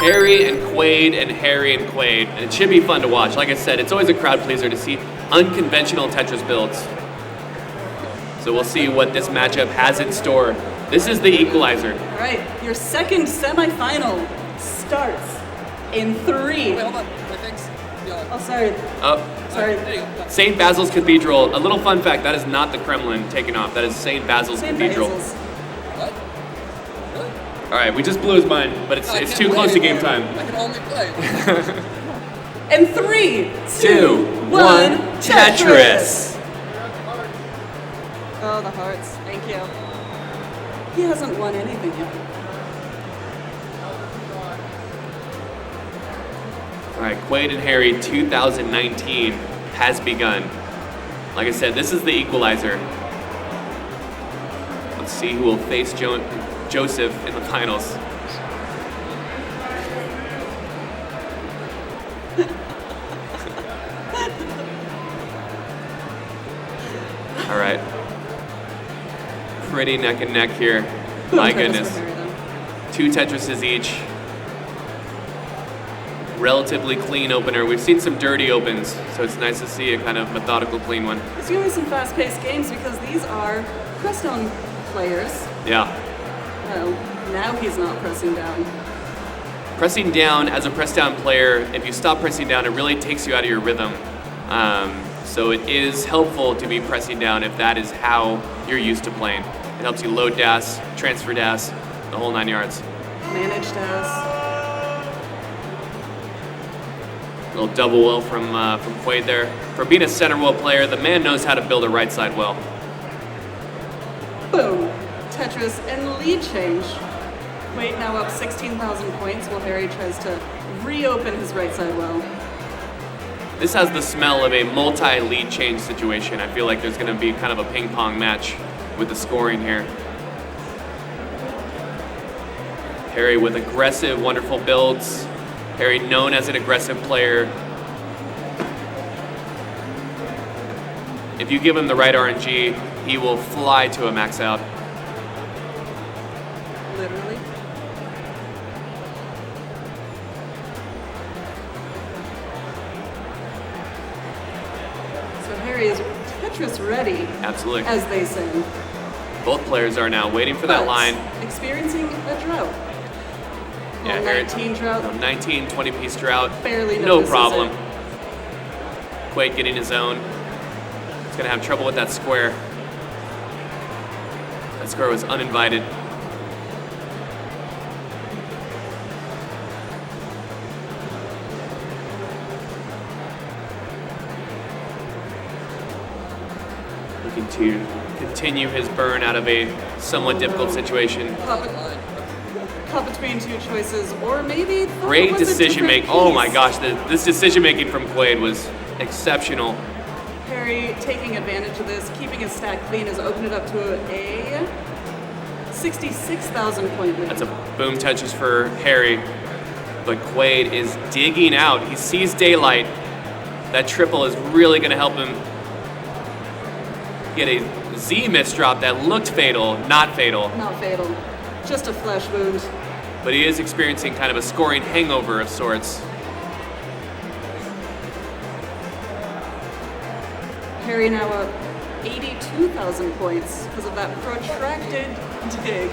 Harry and Kwaid and Harry and Kwaid. And it should be fun to watch. Like I said, it's always a crowd pleaser to see unconventional Tetris builds. So we'll see what this matchup has in store. This is the equalizer. All right, your second semifinal starts in 3. Wait, hold on. My things. Yeah. Oh, sorry. Sorry. There you go. St. Basil's Cathedral. A little fun fact, that is not the Kremlin taken off. That is St. Basil's St. Cathedral. Basil's. What? Really? All right, we just blew his mind, but it's too close to game time. I can only play. In 3, 2, 1, Tetris. Oh, the hearts. Thank you. He hasn't won anything yet. All right, Kwaid and Harry 2019 has begun. Like I said, this is the equalizer. Let's see who will face Joseph in the finals. All right. Pretty neck and neck here. My goodness. 2 Tetrises each. Relatively clean opener. We've seen some dirty opens, so it's nice to see a kind of methodical, clean one. It's going to be some fast-paced games because these are press-down players. Yeah. Well, now he's not pressing down. Pressing down as a press-down player, if you stop pressing down, it really takes you out of your rhythm. So it is helpful to be pressing down if that is how you're used to playing. It helps you load DAS, transfer DAS, the whole 9 yards. Manage DAS. A little double well from Kwaid there. For being a center well player, the man knows how to build a right side well. Boom. Tetris and lead change. Kwaid now up 16,000 points while Harry tries to reopen his right side well. This has the smell of a multi-lead change situation. I feel like there's going to be kind of a ping pong match with the scoring here. Harry with aggressive, wonderful builds. Harry known as an aggressive player. If you give him the right RNG, he will fly to a max out. Literally. So Harry is Tetris ready. Absolutely. As they say. Both players are now waiting for that line. Experiencing a drought. Yeah, 19 drought. 19, 20-piece drought. Barely no notices problem. it. Kwaid getting his own. He's going to have trouble with that square. That square was uninvited. Looking to continue his burn out of a somewhat difficult situation. Caught between 2 choices, or maybe Great decision making. Oh my gosh, this decision making from Kwaid was exceptional. Harry taking advantage of this, keeping his stack clean, has opened it up to a 66,000 point lead. That's a boom touches for Harry, but Kwaid is digging out. He sees daylight. That triple is really going to help him get a Z misdrop that looked fatal, not fatal. Not fatal, just a flesh wound. But he is experiencing kind of a scoring hangover of sorts. Harry now up 82,000 points because of that protracted dig.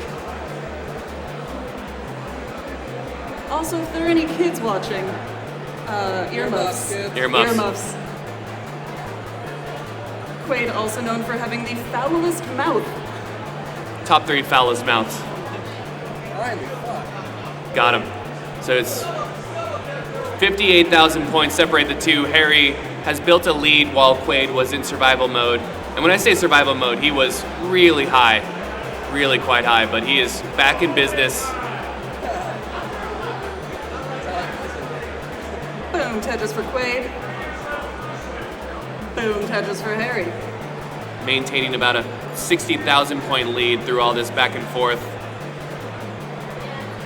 Also, if there are any kids watching, earmuffs. Earmuffs. Earmuffs. Kwaid also known for having the foulest mouth. Top 3 foulest mouths. Got him. So it's 58,000 points separate the two. Harry has built a lead while Kwaid was in survival mode. And when I say survival mode, he was really high, really quite high, but he is back in business. Boom, Tetris for Kwaid. Boom, Tetris for Harry. Maintaining about a 60,000 point lead through all this back and forth.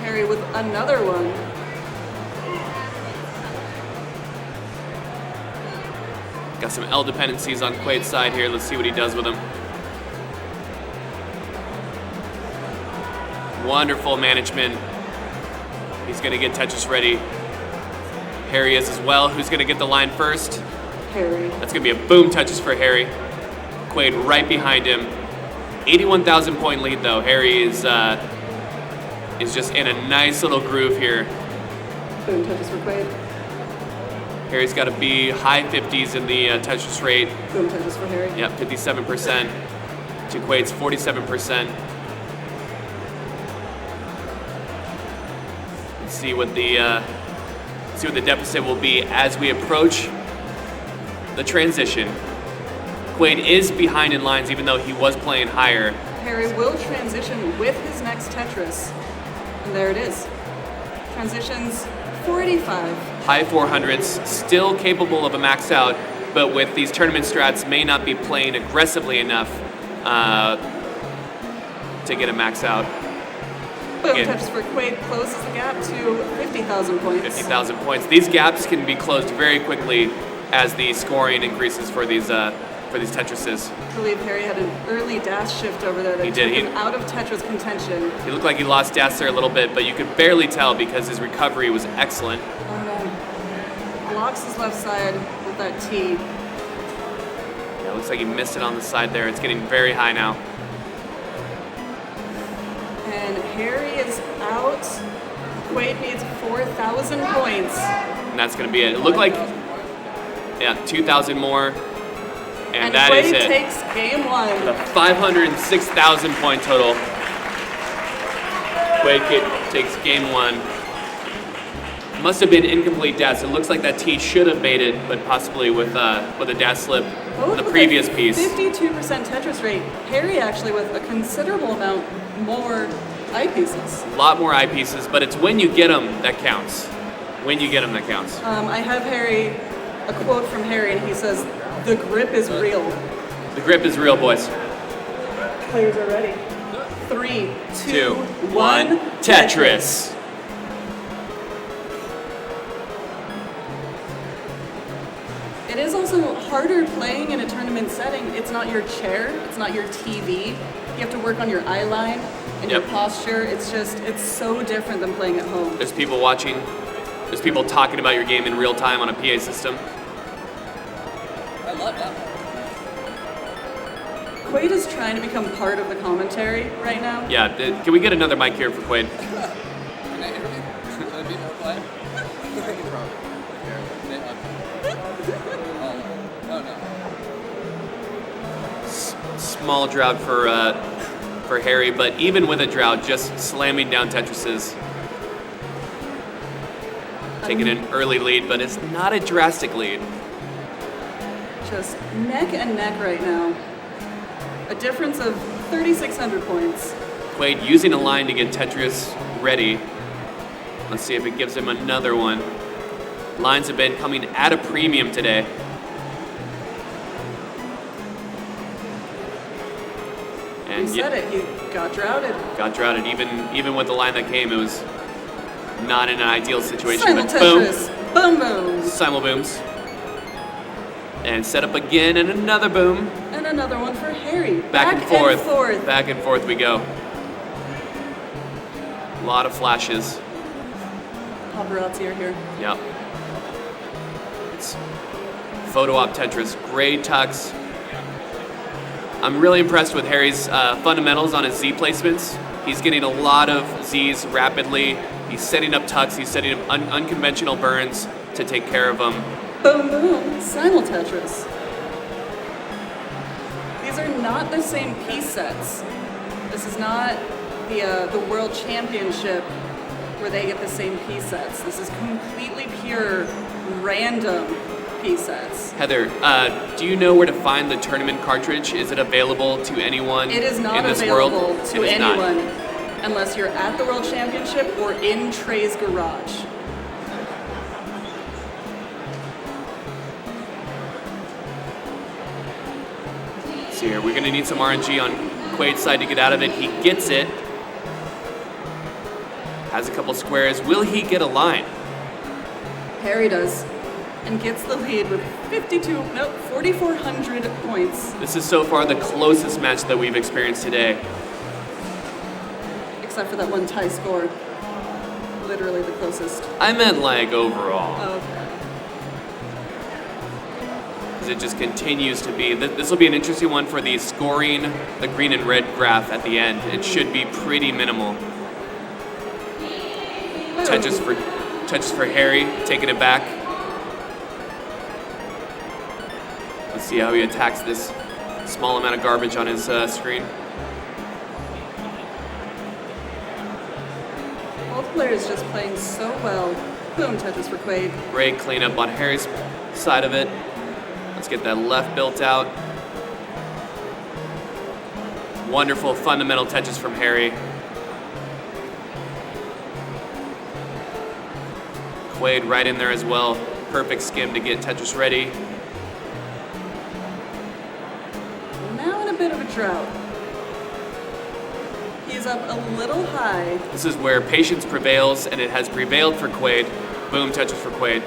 Harry with another one. Got some L dependencies on Kwaid's side here. Let's see what he does with them. Wonderful management. He's going to get Tetris ready. Harry is as well. Who's going to get the line first? Harry. That's going to be a boom Tetris for Harry. Kwaid right behind him. 81,000 point lead though. Harry is just in a nice little groove here. Boom Tetris for Kwaid. Harry's got to be high 50s in the Tetris rate. Boom Tetris for Harry. Yep, 57% to Kwaid's 47%. Let's see what the deficit will be as we approach the transition. Kwaid is behind in lines even though he was playing higher. Harry will transition with his next Tetris. And there it is. Transitions 485. High 400s, still capable of a max out, but with these tournament strats may not be playing aggressively enough to get a max out. Boom Again, Tetris for Kwaid closes the gap to 50,000 points. 50,000 points. These gaps can be closed very quickly as the scoring increases for these Tetrises. I believe Harry had an early dash shift over there that He took did. him out of Tetris contention. He looked like he lost dash there a little bit, but you could barely tell because his recovery was excellent. Oh no. Blocks his left side with that T. Yeah, it looks like he missed it on the side there. It's getting very high now. And Harry is out. Kwaid needs 4,000 points. And that's going to be it. It looked like, yeah, 2,000 more. And that Kwaid is it. takes game one. The 506,000 point total. Kwaid takes game one. Must have been incomplete dash. It looks like that T should have made it, but possibly with a dash slip on the previous piece. 52% Tetris rate. Harry actually with a considerable amount more eyepieces. A lot more eyepieces, but it's when you get them that counts. When you get them that counts. I have a quote from Harry, and he says, "The grip is real." The grip is real, boys. Players are ready. 3, 2, 1, Tetris. It is also harder playing in a tournament setting. It's not your chair, it's not your TV. You have to work on your eye line and your posture. It's so different than playing at home. There's people watching. There's people talking about your game in real time on a PA system. I love that. Kwaid is trying to become part of the commentary right now. Yeah, can we get another mic here for Kwaid? Can I interview? Should I be more quiet? Oh no. Small drought for Harry, but even with a drought, just slamming down Tetrises. Taking an early lead, but it's not a drastic lead. Just neck and neck right now. A difference of 3,600 points. Kwaid using a line to get Tetris ready. Let's see if it gives him another one. Lines have been coming at a premium today. And He said it, he got droughted. Got droughted. Even with the line that came, it was not in an ideal situation. Simul But boom. Tetris. Boom boom. Simul booms. And set up again and another boom. And another one for Harry. Back and forth. Back and forth we go. A lot of flashes. Paparazzi are here. Yep. It's photo op Tetris. Great tucks. I'm really impressed with Harry's fundamentals on his Z placements. He's getting a lot of Zs rapidly. He's setting up tucks. He's setting up unconventional burns to take care of them. Boom boom. Simul Tetris. These are not the same piece sets. This is not the World Championship where they get the same piece sets. This is completely pure random piece sets. Heather, do you know where to find the tournament cartridge? Is it available to anyone It is not in this available world? to It is anyone not. unless you're at the World Championship or in Trey's garage. Let's see here. We're going to need some RNG on Kwaid's side to get out of it. He gets it. Has a couple squares. Will he get a line? Harry does, and gets the lead with 4,400 points. This is so far the closest match that we've experienced today. Except for that one tie score. literally the closest? I meant like overall. Oh, okay. It just continues to be. This will be an interesting one for the scoring, the green and red graph at the end. It should be pretty minimal. Touches for Harry, taking it back. Let's see how he attacks this small amount of garbage on his screen. Both players just playing so well. Boom, touches for Kwaid. Great cleanup on Harry's side of it. Let's get that left built out. Wonderful fundamental touches from Harry. Kwaid right in there as well. Perfect skim to get Tetris ready. Now in a bit of a drought. He's up a little high. This is where patience prevails, and it has prevailed for Kwaid. Boom, touches for Kwaid.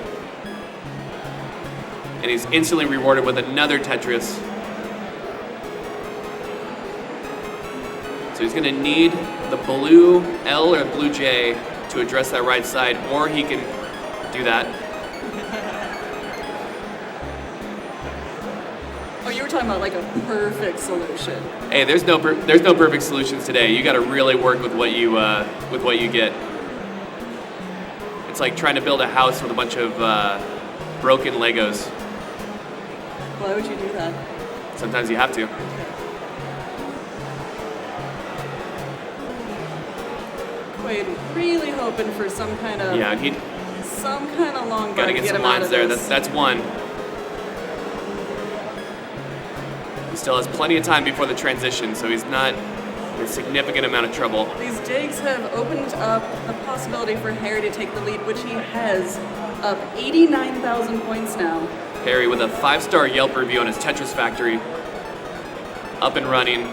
And he's instantly rewarded with another Tetris. So he's gonna need the blue L or blue J to address that right side, or he can do that. Oh, you were talking about like a perfect solution. Hey, there's no perfect solutions today. You got to really work with what you get. It's like trying to build a house with a bunch of broken Legos. Why would you do that? Sometimes you have to. Kwaid really hoping for some kind of long Got to bar get to some him out lines of there. this. That's one. He still has plenty of time before the transition, so he's not in a significant amount of trouble. These digs have opened up the possibility for Harry to take the lead, which he has, up 89,000 points now. Harry with a 5-star Yelp review on his Tetris Factory. Up and running.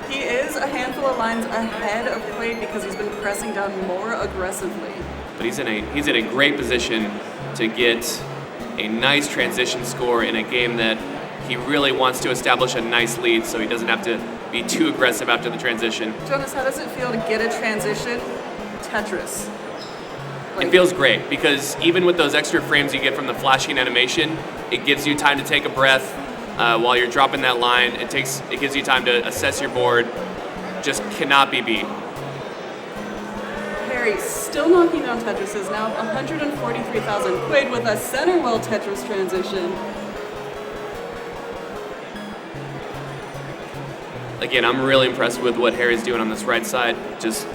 He is a handful of lines ahead of Kwaid because he's been pressing down more aggressively. But he's in a great position to get a nice transition score in a game that he really wants to establish a nice lead, so he doesn't have to be too aggressive after the transition. Jonas, how does it feel to get a transition Tetris? It feels great because even with those extra frames you get from the flashing animation, it gives you time to take a breath while you're dropping that line. It gives you time to assess your board. Just cannot be beat. Harry still knocking down Tetrises, now 143,000. Kwaid with a center well Tetris transition. Again, I'm really impressed with what Harry's doing on this right side. Just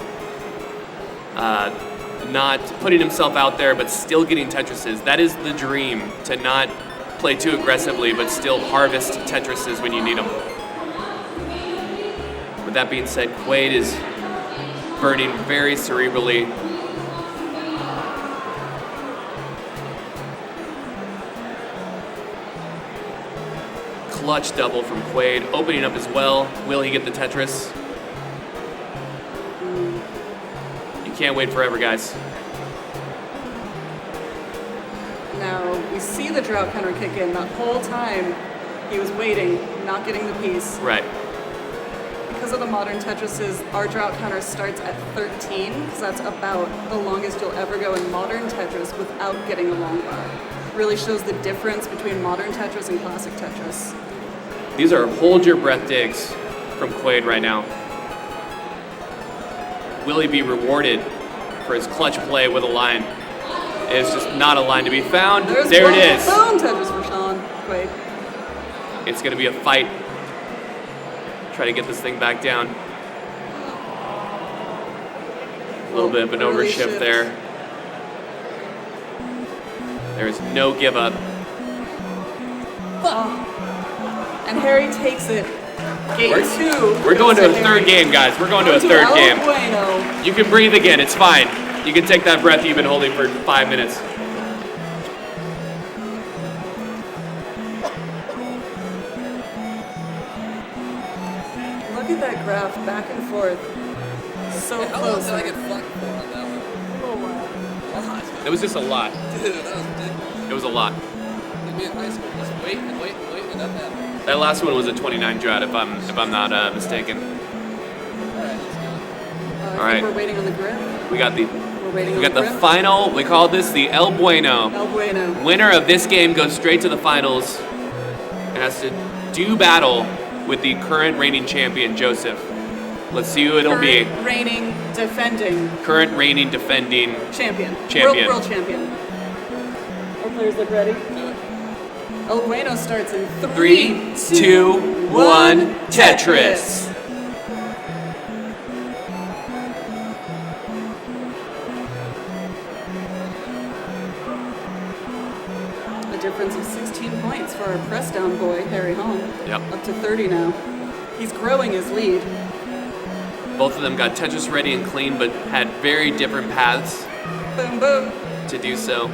not putting himself out there, but still getting Tetrises. That is the dream, to not play too aggressively, but still harvest Tetrises when you need them. With that being said, Kwaid is burning very cerebrally. Clutch double from Kwaid, opening up as well. Will he get the Tetris? You can't wait forever, guys. Now, we see the drought counter kick in. That whole time, he was waiting, not getting the piece. Right. Because of the modern Tetrises, our drought counter starts at 13, because that's about the longest you'll ever go in modern Tetris without getting a long bar. Really shows the difference between modern Tetris and classic Tetris. These are hold your breath digs from Kwaid right now. Will he be rewarded for his clutch play with a line? It's just not a line to be found. There's there it is. Boom, Tetris for Sean Kwaid. It's going to be a fight. Try to get this thing back down. A little bit of an Early overshift shift. there. There's no give up. And Harry takes it. Game two. We're going to goes a Harry. third game, guys. We're going to a Onto third El game. Bueno. You can breathe again. It's fine. You can take that breath you've been holding for 5 minutes. Look at that graph back and forth. So How long close. did I get fucked for on that one? Oh, wow. It was just a lot. Dude, that was ridiculous. It was a lot. Like me in high school, just wait and wait and wait and that happened. That last one was a 29 drought, if I'm not mistaken. Alright, let's go. I All right. think we're waiting on the grip. We got the We're waiting We got on the print. final, we call this the El Bueno. El Bueno. Winner of this game goes straight to the finals and has to do battle with the current reigning champion, Joseph. Let's see who it'll be. Current reigning, defending Current reigning, defending. champion. Champion. World champion. Our players look ready. El Bueno starts in 3, 2, 1, Tetris. A difference of 16 points for our press down boy, Harry Home. Yep. Up to 30 now. He's growing his lead. Both of them got Tetris ready and clean, but had very different paths Boom, boom. to do so.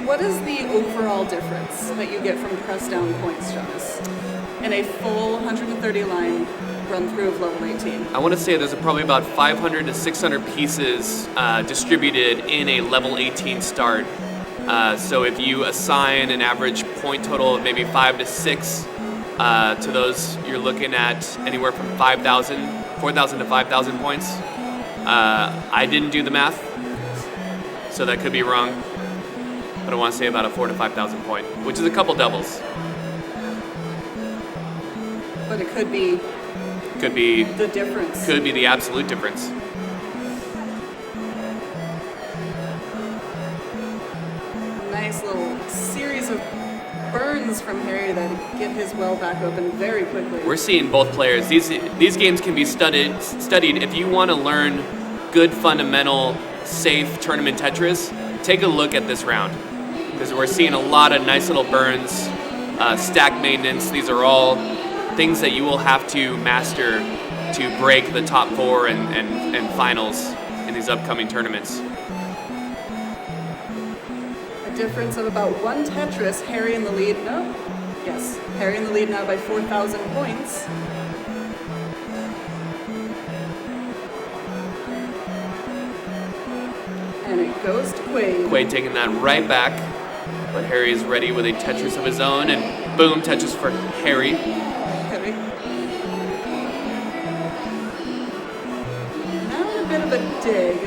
What is the overall difference that you get from press down points, Jonas, in a full 130 line run through of level 18? I want to say there's probably about 500 to 600 pieces distributed in a level 18 start. So if you assign an average point total of maybe 5 to 6 to those, you're looking at anywhere from 4,000 to 5,000 points. I didn't do the math, so that could be wrong. But I want to say about a 4,000 to 5,000 point, which is a couple doubles. But it could be the difference. Could be the absolute difference. A nice little series of burns from Harry that get his well back open very quickly. We're seeing both players. These games can be studied if you want to learn good fundamental, safe tournament Tetris. Take a look at this round, because we're seeing a lot of nice little burns, stack maintenance. These are all things that you will have to master to break the top 4 and finals in these upcoming tournaments. A difference of about 1 Tetris. Harry in the lead. No? Yes. Harry in the lead now by 4,000 points. And it goes to Kwaid. Kwaid taking that right back, but Harry is ready with a Tetris of his own, and boom, Tetris for Harry. Harry. Now a bit of a dig.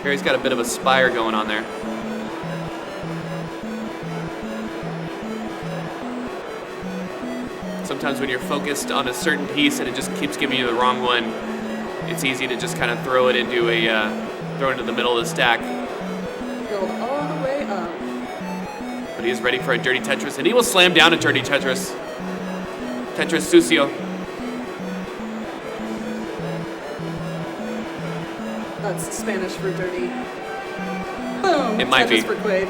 Harry's got a bit of a spire going on there. Sometimes when you're focused on a certain piece and it just keeps giving you the wrong one, it's easy to just kind of throw it into the middle of the stack. Build all the way up. But he is ready for a dirty Tetris, and he will slam down a dirty Tetris. Tetris sucio. That's Spanish for dirty. Boom! It might Tetris be. for Kwaid.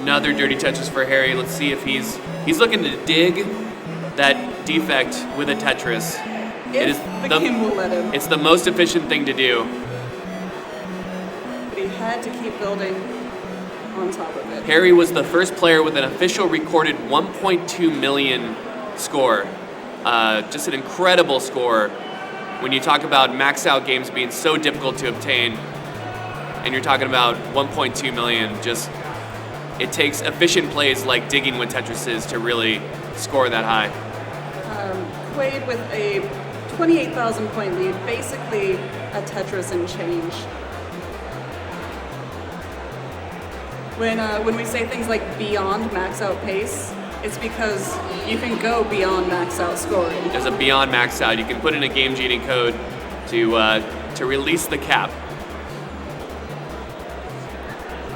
Another dirty Tetris for Harry. Let's see if he's looking to dig that defect with a Tetris. If the game will let him. It's the most efficient thing to do. But he had to keep building on top of it. Harry was the first player with an official recorded 1.2 million score. Just an incredible score. When you talk about max out games being so difficult to obtain, and you're talking about 1.2 million, it takes efficient plays like digging with Tetrises to really score that high. Kwaid with a 28,000 point lead, basically a Tetris and change. When we say things like beyond max out pace, it's because you can go beyond max out scoring. There's a beyond max out. You can put in a game genie code to release the cap.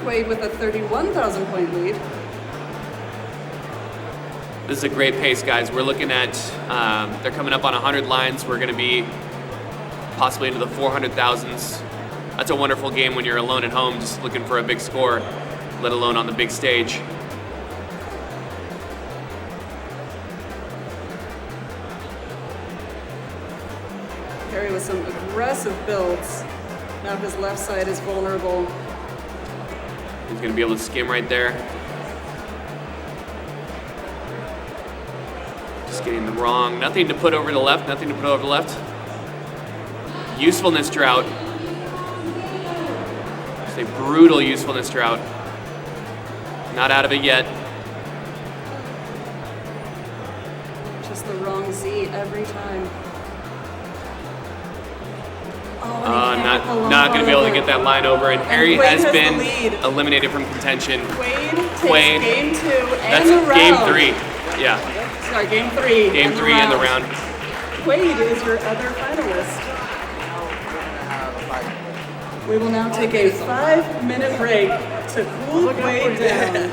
Kwaid with a 31,000 point lead. This is a great pace, guys. We're looking at, they're coming up on 100 lines. We're going to be possibly into the 400,000s. That's a wonderful game when you're alone at home just looking for a big score, let alone on the big stage. Harry with some aggressive builds. Now his left side is vulnerable. He's going to be able to skim right there. Just getting the wrong. Nothing to put over the left. Nothing to put over the left. Usefulness drought. Just a brutal usefulness drought. Not out of it yet. Just the wrong Z every time. Not going to be able to get that line over. And Harry Kwaid has has been the lead. eliminated from contention. Kwaid takes game 2 and That's the round. game 3. Yeah. Sorry, game 3. Game 3 and the round. Kwaid is your other finalist. We will now take a 5-minute break to cool Kwaid down.